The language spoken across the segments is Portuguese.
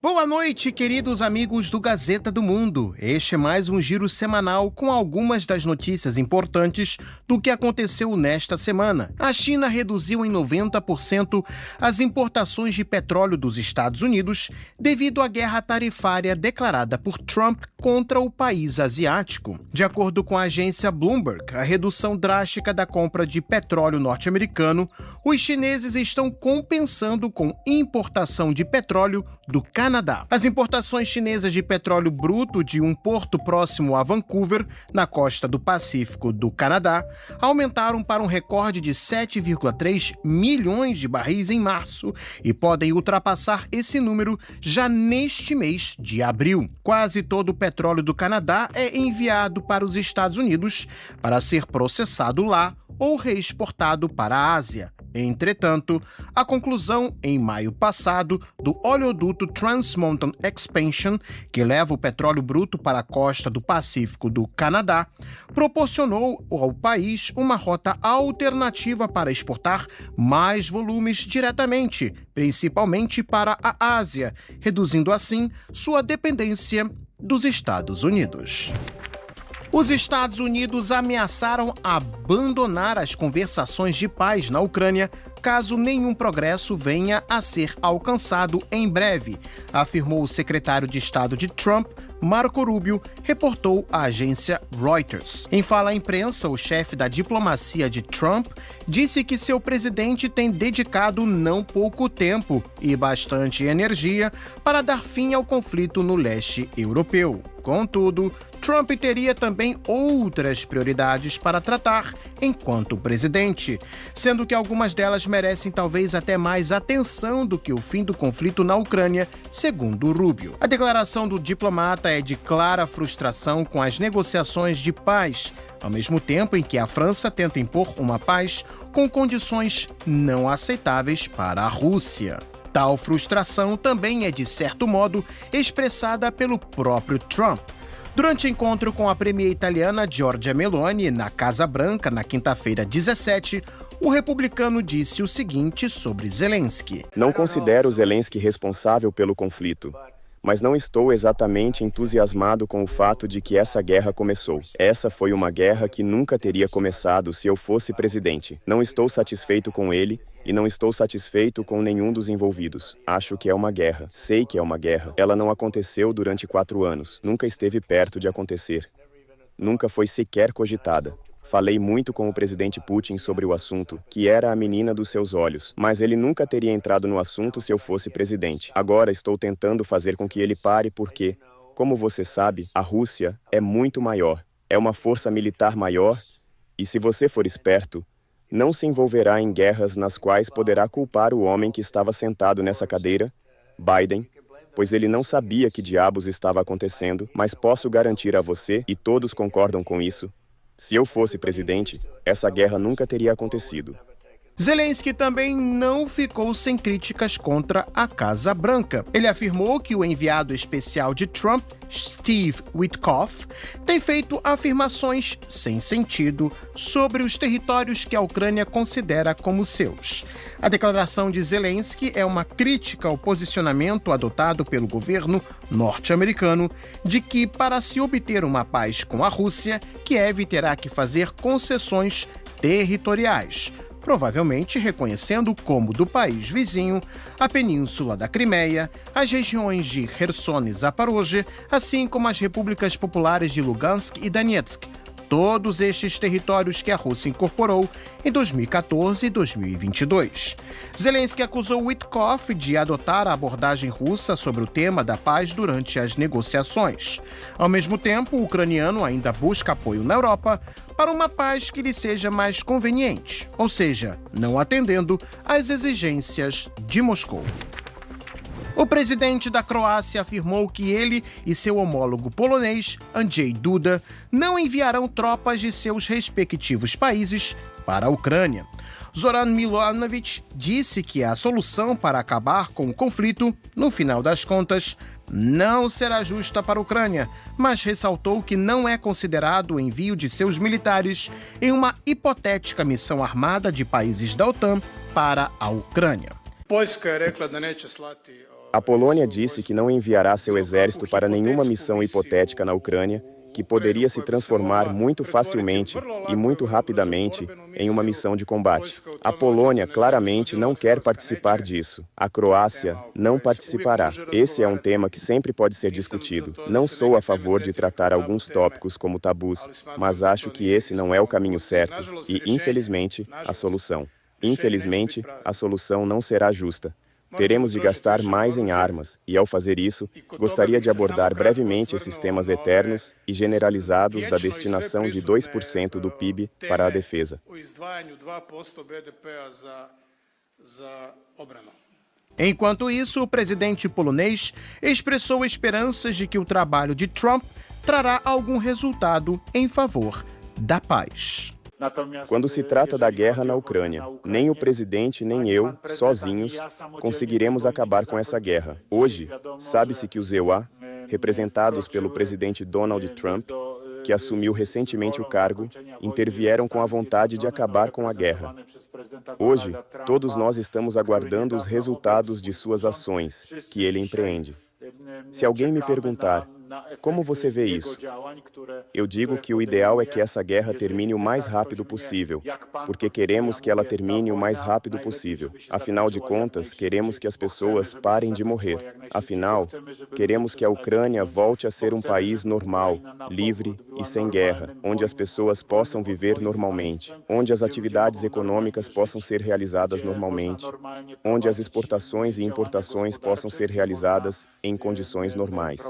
Boa noite, queridos amigos do Gazeta do Mundo. Este é mais um giro semanal com algumas das notícias importantes do que aconteceu nesta semana. A China reduziu em 90% as importações de petróleo dos Estados Unidos devido à guerra tarifária declarada por Trump contra o país asiático. De acordo com a agência Bloomberg, a redução drástica da compra de petróleo norte-americano, os chineses estão compensando com importação de petróleo do Canadá. As importações chinesas de petróleo bruto de um porto próximo a Vancouver, na costa do Pacífico do Canadá, aumentaram para um recorde de 7,3 milhões de barris em março e podem ultrapassar esse número já neste mês de abril. Quase todo o petróleo do Canadá é enviado para os Estados Unidos para ser processado lá ou reexportado para a Ásia. Entretanto, a conclusão, em maio passado, do oleoduto Trans Mountain Expansion, que leva o petróleo bruto para a costa do Pacífico do Canadá, proporcionou ao país uma rota alternativa para exportar mais volumes diretamente, principalmente para a Ásia, reduzindo assim sua dependência dos Estados Unidos. Os Estados Unidos ameaçaram abandonar as conversações de paz na Ucrânia caso nenhum progresso venha a ser alcançado em breve, afirmou o secretário de Estado de Trump, Marco Rubio, reportou a agência Reuters. Em fala à imprensa, o chefe da diplomacia de Trump disse que seu presidente tem dedicado não pouco tempo e bastante energia para dar fim ao conflito no leste europeu. Contudo, Trump teria também outras prioridades para tratar enquanto presidente, sendo que algumas delas merecem talvez até mais atenção do que o fim do conflito na Ucrânia, segundo Rubio. A declaração do diplomata é de clara frustração com as negociações de paz, ao mesmo tempo em que a França tenta impor uma paz com condições não aceitáveis para a Rússia. Tal frustração também é, de certo modo, expressada pelo próprio Trump. Durante o encontro com a premier italiana Giorgia Meloni na Casa Branca na quinta-feira 17, o republicano disse o seguinte sobre Zelensky: "Não considero Zelensky responsável pelo conflito, mas não estou exatamente entusiasmado com o fato de que essa guerra começou. Essa foi uma guerra que nunca teria começado se eu fosse presidente. Não estou satisfeito com ele e não estou satisfeito com nenhum dos envolvidos. Acho que é uma guerra. Sei que é uma guerra. Ela não aconteceu durante 4 anos. Nunca esteve perto de acontecer. Nunca foi sequer cogitada. Falei muito com o presidente Putin sobre o assunto, que era a menina dos seus olhos, mas ele nunca teria entrado no assunto se eu fosse presidente. Agora estou tentando fazer com que ele pare porque, como você sabe, a Rússia é muito maior, é uma força militar maior, e se você for esperto, não se envolverá em guerras nas quais poderá culpar o homem que estava sentado nessa cadeira, Biden, pois ele não sabia que diabos estava acontecendo, mas posso garantir a você, e todos concordam com isso, se eu fosse presidente, essa guerra nunca teria acontecido." Zelensky também não ficou sem críticas contra a Casa Branca. Ele afirmou que o enviado especial de Trump, Steve Witkoff, tem feito afirmações sem sentido sobre os territórios que a Ucrânia considera como seus. A declaração de Zelensky é uma crítica ao posicionamento adotado pelo governo norte-americano de que, para se obter uma paz com a Rússia, Kiev terá que fazer concessões territoriais, provavelmente reconhecendo como do país vizinho a península da Crimeia, as regiões de Kherson e Zaporozhye, assim como as repúblicas populares de Lugansk e Donetsk, todos estes territórios que a Rússia incorporou em 2014 e 2022. Zelensky acusou Witkoff de adotar a abordagem russa sobre o tema da paz durante as negociações. Ao mesmo tempo, o ucraniano ainda busca apoio na Europa para uma paz que lhe seja mais conveniente, ou seja, não atendendo às exigências de Moscou. O presidente da Croácia afirmou que ele e seu homólogo polonês, Andrzej Duda, não enviarão tropas de seus respectivos países para a Ucrânia. Zoran Milanovic disse que a solução para acabar com o conflito, no final das contas, não será justa para a Ucrânia, mas ressaltou que não é considerado o envio de seus militares em uma hipotética missão armada de países da OTAN para a Ucrânia. Poljska je rekla da neće slati A Polônia disse que não enviará seu exército para nenhuma missão hipotética na Ucrânia, que poderia se transformar muito facilmente e muito rapidamente em uma missão de combate. A Polônia claramente não quer participar disso. A Croácia não participará. Esse é um tema que sempre pode ser discutido. Não sou a favor de tratar alguns tópicos como tabus, mas acho que esse não é o caminho certo e, infelizmente, a solução. Infelizmente, a solução não será justa. Teremos de gastar mais em armas e, ao fazer isso, gostaria de abordar brevemente esses temas eternos e generalizados da destinação de 2% do PIB para a defesa. Enquanto isso, o presidente polonês expressou esperanças de que o trabalho de Trump trará algum resultado em favor da paz. Quando se trata da guerra na Ucrânia, nem o presidente nem eu, sozinhos, conseguiremos acabar com essa guerra. Hoje, sabe-se que os EUA, representados pelo presidente Donald Trump, que assumiu recentemente o cargo, intervieram com a vontade de acabar com a guerra. Hoje, todos nós estamos aguardando os resultados de suas ações, que ele empreende. Se alguém me perguntar, como você vê isso? Eu digo que o ideal é que essa guerra termine o mais rápido possível, porque queremos que ela termine o mais rápido possível. Afinal de contas, queremos que as pessoas parem de morrer. Afinal, queremos que a Ucrânia volte a ser um país normal, livre e sem guerra, onde as pessoas possam viver normalmente, onde as atividades econômicas possam ser realizadas normalmente, onde as exportações e importações possam ser realizadas em condições normais.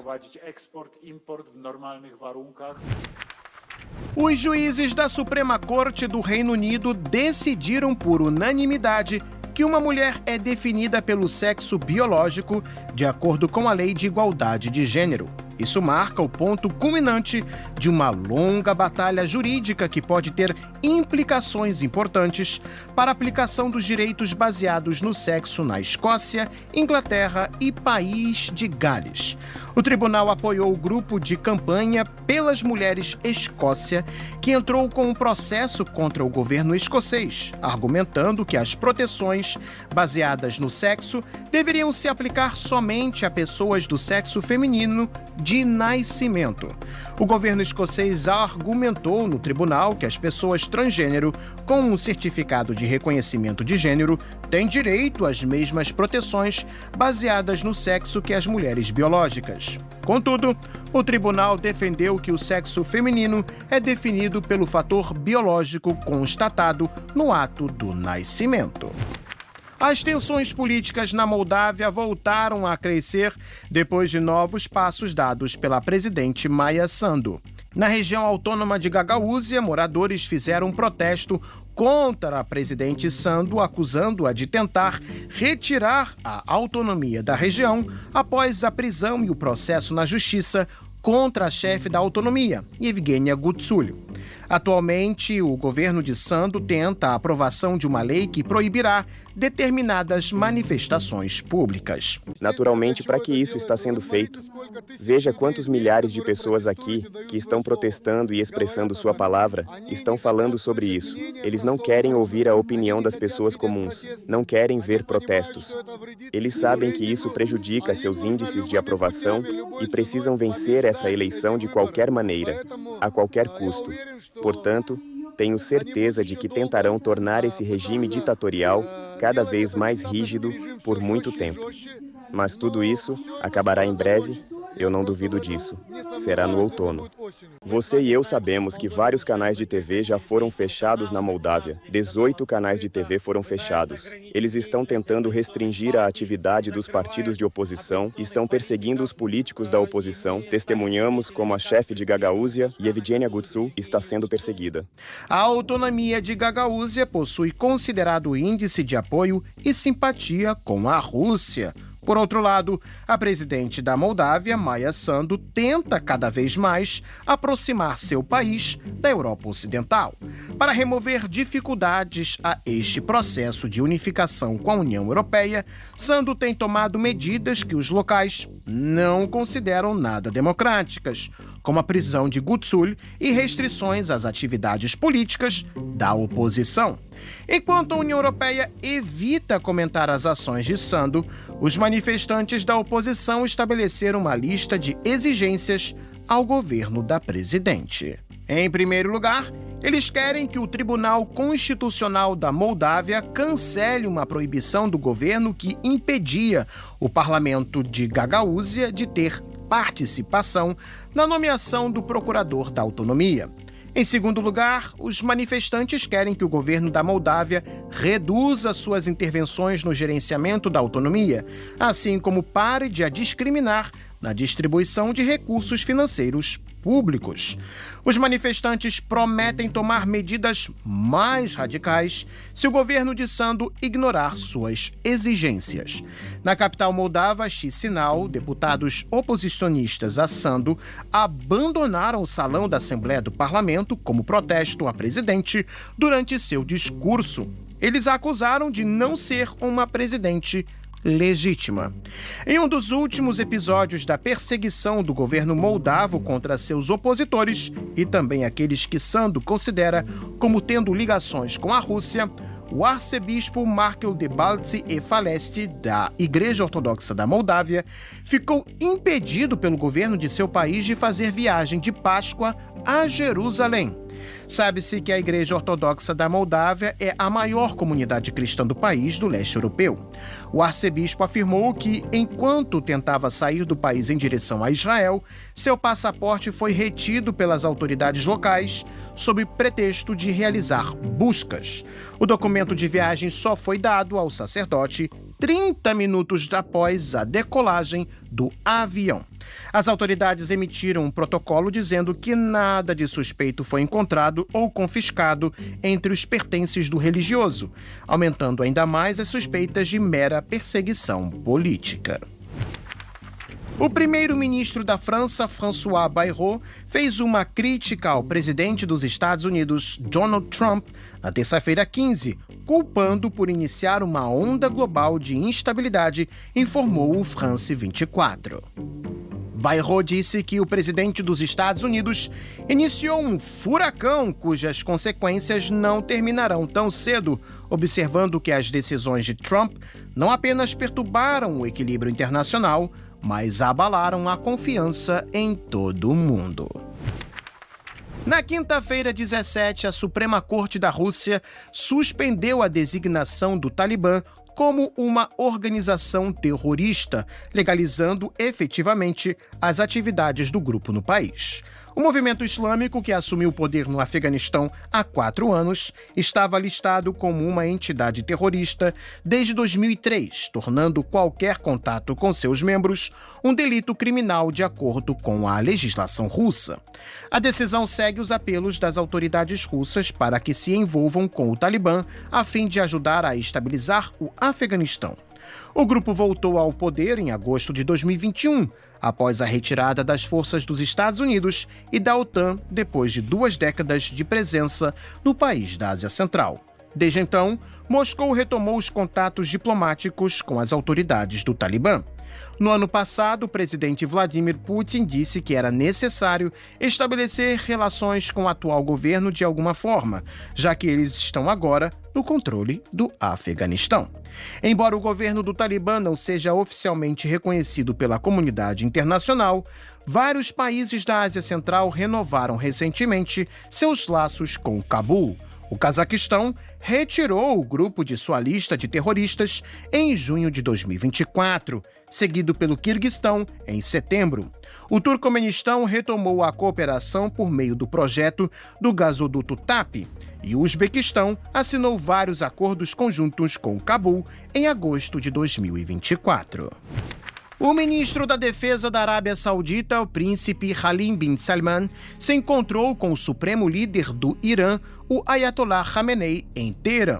Os juízes da Suprema Corte do Reino Unido decidiram por unanimidade que uma mulher é definida pelo sexo biológico de acordo com a Lei de Igualdade de Gênero. Isso marca o ponto culminante de uma longa batalha jurídica que pode ter implicações importantes para a aplicação dos direitos baseados no sexo na Escócia, Inglaterra e País de Gales. O tribunal apoiou o grupo de campanha Pelas Mulheres Escócia, que entrou com um processo contra o governo escocês, argumentando que as proteções baseadas no sexo deveriam se aplicar somente a pessoas do sexo feminino de nascimento. O governo escocês argumentou no tribunal que as pessoas transgênero com um certificado de reconhecimento de gênero têm direito às mesmas proteções baseadas no sexo que as mulheres biológicas. Contudo, o tribunal defendeu que o sexo feminino é definido pelo fator biológico constatado no ato do nascimento. As tensões políticas na Moldávia voltaram a crescer depois de novos passos dados pela presidente Maia Sandu. Na região autônoma de Gagaúzia, moradores fizeram um protesto contra a presidente Sandu, acusando-a de tentar retirar a autonomia da região após a prisão e o processo na justiça contra a chefe da autonomia, Evgenia Gutzulho. Atualmente, o governo de Sandu tenta a aprovação de uma lei que proibirá determinadas manifestações públicas. Naturalmente, para que isso está sendo feito? Veja quantos milhares de pessoas aqui que estão protestando e expressando sua palavra estão falando sobre isso. Eles não querem ouvir a opinião das pessoas comuns, não querem ver protestos. Eles sabem que isso prejudica seus índices de aprovação e precisam vencer essa eleição de qualquer maneira, a qualquer custo. Portanto, tenho certeza de que tentarão tornar esse regime ditatorial cada vez mais rígido por muito tempo. Mas tudo isso acabará em breve, eu não duvido disso. Será no outono. Você e eu sabemos que vários canais de TV já foram fechados na Moldávia. 18 canais de TV foram fechados. Eles estão tentando restringir a atividade dos partidos de oposição, estão perseguindo os políticos da oposição. Testemunhamos como a chefe de Gagaúzia, Evgenia Gutzul, está sendo perseguida. A autonomia de Gagaúzia possui considerado índice de apoio e simpatia com a Rússia. Por outro lado, a presidente da Moldávia, Maia Sandu, tenta cada vez mais aproximar seu país da Europa Ocidental. Para remover dificuldades a este processo de unificação com a União Europeia, Sandu tem tomado medidas que os locais não consideram nada democráticas, como a prisão de Gutzul e restrições às atividades políticas da oposição. Enquanto a União Europeia evita comentar as ações de Sandu, os manifestantes da oposição estabeleceram uma lista de exigências ao governo da presidente. Em primeiro lugar, eles querem que o Tribunal Constitucional da Moldávia cancele uma proibição do governo que impedia o parlamento de Gagaúzia de ter participação na nomeação do procurador da autonomia. Em segundo lugar, os manifestantes querem que o governo da Moldávia reduza suas intervenções no gerenciamento da autonomia, assim como pare de a discriminar na distribuição de recursos financeiros públicos. Os manifestantes prometem tomar medidas mais radicais se o governo de Sandu ignorar suas exigências. Na capital moldava, Chisinau, deputados oposicionistas a Sandu abandonaram o salão da Assembleia do Parlamento como protesto à presidente durante seu discurso. Eles a acusaram de não ser uma presidente legítima. Em um dos últimos episódios da perseguição do governo moldavo contra seus opositores e também aqueles que Sandu considera como tendo ligações com a Rússia, o arcebispo Markel de Baltzi e Falesti, da Igreja Ortodoxa da Moldávia, ficou impedido pelo governo de seu país de fazer viagem de Páscoa a Jerusalém. Sabe-se que a Igreja Ortodoxa da Moldávia é a maior comunidade cristã do país do leste europeu. O arcebispo afirmou que, enquanto tentava sair do país em direção a Israel, seu passaporte foi retido pelas autoridades locais sob pretexto de realizar buscas. O documento de viagem só foi dado ao sacerdote 30 minutos após a decolagem do avião. As autoridades emitiram um protocolo dizendo que nada de suspeito foi encontrado ou confiscado entre os pertences do religioso, aumentando ainda mais as suspeitas de mera perseguição política. O primeiro-ministro da França, François Bayrou, fez uma crítica ao presidente dos Estados Unidos, Donald Trump, na terça-feira 15, culpando por iniciar uma onda global de instabilidade, informou o France 24. Bayrou disse que o presidente dos Estados Unidos iniciou um furacão cujas consequências não terminarão tão cedo, observando que as decisões de Trump não apenas perturbaram o equilíbrio internacional, mas abalaram a confiança em todo o mundo. Na quinta-feira 17, a Suprema Corte da Rússia suspendeu a designação do Talibã como uma organização terrorista, legalizando efetivamente as atividades do grupo no país. O movimento islâmico, que assumiu o poder no Afeganistão há 4 anos, estava listado como uma entidade terrorista desde 2003, tornando qualquer contato com seus membros um delito criminal de acordo com a legislação russa. A decisão segue os apelos das autoridades russas para que se envolvam com o Talibã a fim de ajudar a estabilizar o Afeganistão. O grupo voltou ao poder em agosto de 2021, após a retirada das forças dos Estados Unidos e da OTAN depois de 2 décadas de presença no país da Ásia Central. Desde então, Moscou retomou os contatos diplomáticos com as autoridades do Talibã. No ano passado, o presidente Vladimir Putin disse que era necessário estabelecer relações com o atual governo de alguma forma, já que eles estão agora no controle do Afeganistão. Embora o governo do Talibã não seja oficialmente reconhecido pela comunidade internacional, vários países da Ásia Central renovaram recentemente seus laços com Cabul. O Cazaquistão retirou o grupo de sua lista de terroristas em junho de 2024, seguido pelo Quirguistão em setembro. O Turcomenistão retomou a cooperação por meio do projeto do gasoduto TAP, e o Uzbequistão assinou vários acordos conjuntos com Cabul em agosto de 2024. O ministro da Defesa da Arábia Saudita, o príncipe Khalid bin Salman, se encontrou com o supremo líder do Irã, o Ayatollah Khamenei, em Teherã.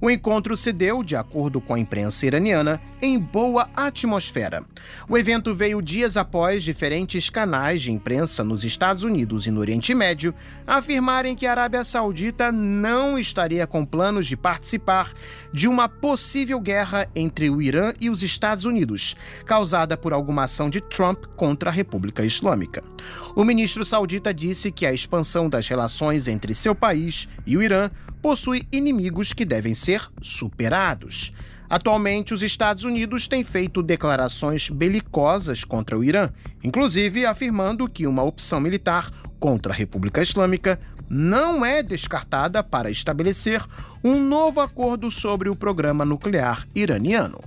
O encontro se deu, de acordo com a imprensa iraniana, em boa atmosfera. O evento veio dias após diferentes canais de imprensa nos Estados Unidos e no Oriente Médio afirmarem que a Arábia Saudita não estaria com planos de participar de uma possível guerra entre o Irã e os Estados Unidos, causada por alguma ação de Trump contra a República Islâmica. O ministro saudita disse que a expansão das relações entre seu país e o Irã possui inimigos que devem ser superados. Atualmente, os Estados Unidos têm feito declarações belicosas contra o Irã, inclusive afirmando que uma opção militar contra a República Islâmica não é descartada para estabelecer um novo acordo sobre o programa nuclear iraniano.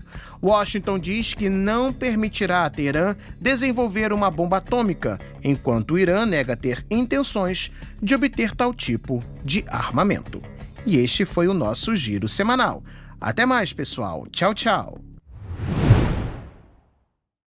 Washington diz que não permitirá a Teherã desenvolver uma bomba atômica, enquanto o Irã nega ter intenções de obter tal tipo de armamento. E este foi o nosso Giro Semanal. Até mais, pessoal. Tchau, tchau.